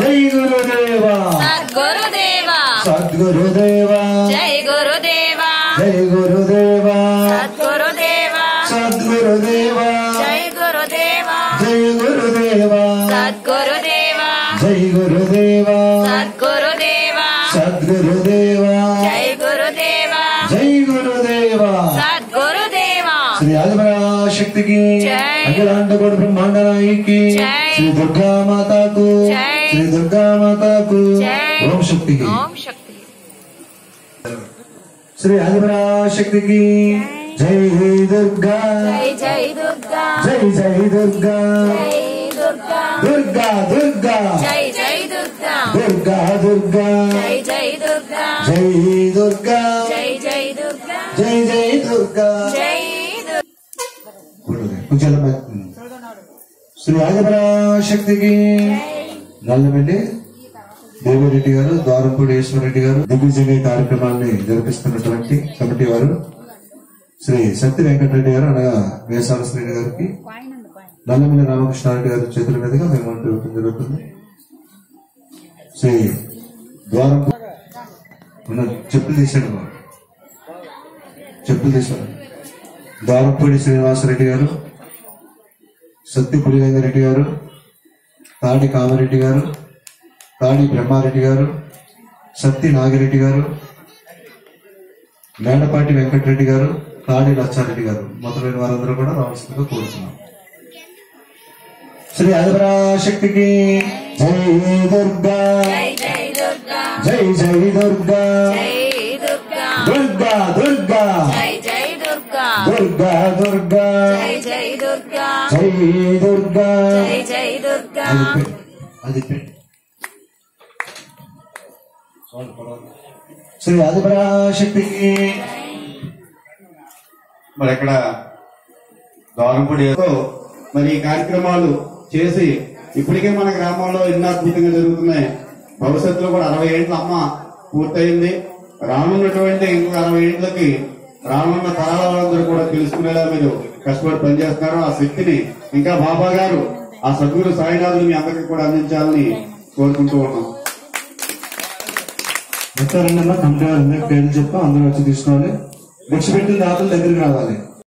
జై గురుదేవా సద్గురుదేవా సద్గురుదేవా జై గురుదేవా జై గురుదేవా సద్గురుదేవా సద్గురుదేవా జై గురుదేవా జై గురుదేవా సద్గురుదేవా జై గురుదేవా సద్గురుదేవా సద్గురుదేవా జై గురుదేవా జై గురుదేవా సద్గురుదేవా శ్రీ ఆదిపరాశక్తికి జై. అఖిలాండ కోటి బ్రహ్మాండ నాయకి జై. శ్రీ దుర్గా మాతాకు జై. శ్రీ దుర్గా మాతాకు జై. ఓం శక్తికి ఓం శక్తి శ్రీ ఆదిపరాశక్తికి జై దుర్గా జై జై దుర్గా జై జై దుర్గా జై దుర్గా దుర్గా దుర్గా జై జై దుర్గా దుర్గా దుర్గా జై జై దుర్గా జై దుర్గా జై జై దుర్గా జై జై దుర్గా జై కొంచెం శ్రీ ఆదిపరాశక్తికి నల్లమెల్లి దేవిరెడ్డి గారు ద్వారంపూడి ఈశ్వరరెడ్డి గారు దిగ్విజయ కార్యక్రమాన్ని జరిపిస్తున్నటువంటి కమిటీ వారు శ్రీ సత్య వెంకటరెడ్డి గారు అనగా వేసాల శ్రేణి గారికి నల్లమిల్లి రామకృష్ణారెడ్డి గారి చేతుల మీదుగా మేము ఇవ్వడం జరుగుతుంది. శ్రీ ద్వారంపూడి చెప్పులు తీసాడు ద్వారంపూడి శ్రీనివాసరెడ్డి గారు, సత్యపుడి రంగారెడ్డి గారు, తాడి కామారెడ్డి గారు, తాడి బ్రహ్మారెడ్డి గారు, సత్తి నాగిరెడ్డి గారు, మేడపాటి వెంకటరెడ్డి గారు, తాడి లచ్చారెడ్డి గారు మొదలైన వారందరూ కూడా రావాల్సిందిగా కోరుతున్నాం. శ్రీ ఆదిపరాశక్తికి జై దుర్గా జై జై దుర్గా జై జై దుర్గా జై దుర్గా దుర్గా దుర్గా జై జై దుర్గా దుర్గా దుర్గా జై జై దుర్గా జై దుర్గా జై జై దుర్గా అది శ్రీ ఆదిపరాశక్తికి మరి అక్కడ ద్వారంపూడి మరి ఈ కార్యక్రమాలు చేసి ఇప్పటికే మన గ్రామంలో ఎన్నో అద్భుతంగా జరుగుతున్నాయి. భవిష్యత్తులో కూడా 60 ఏళ్ళ అమ్మ పూర్తయింది. రానున్నటువంటి ఇంకొక 60 ఏళ్ళకి రానున్న తరాల వాళ్ళందరూ కూడా తెలుసుకునేలా మీరు కష్టపడి పనిచేస్తున్నారు. ఆ శక్తిని ఇంకా బాబా గారు ఆ సద్గురు సాయినాథులు మీ అందరికీ కూడా అందించాలని కోరుకుంటూ ఉన్నాం. మొత్తం 2 కమిటీ వారు పేర్లు చెప్పి అందరూ వచ్చి తీసుకోవాలి. బుక్స్ పెట్టిన దాతల దగ్గరికి రావాలి.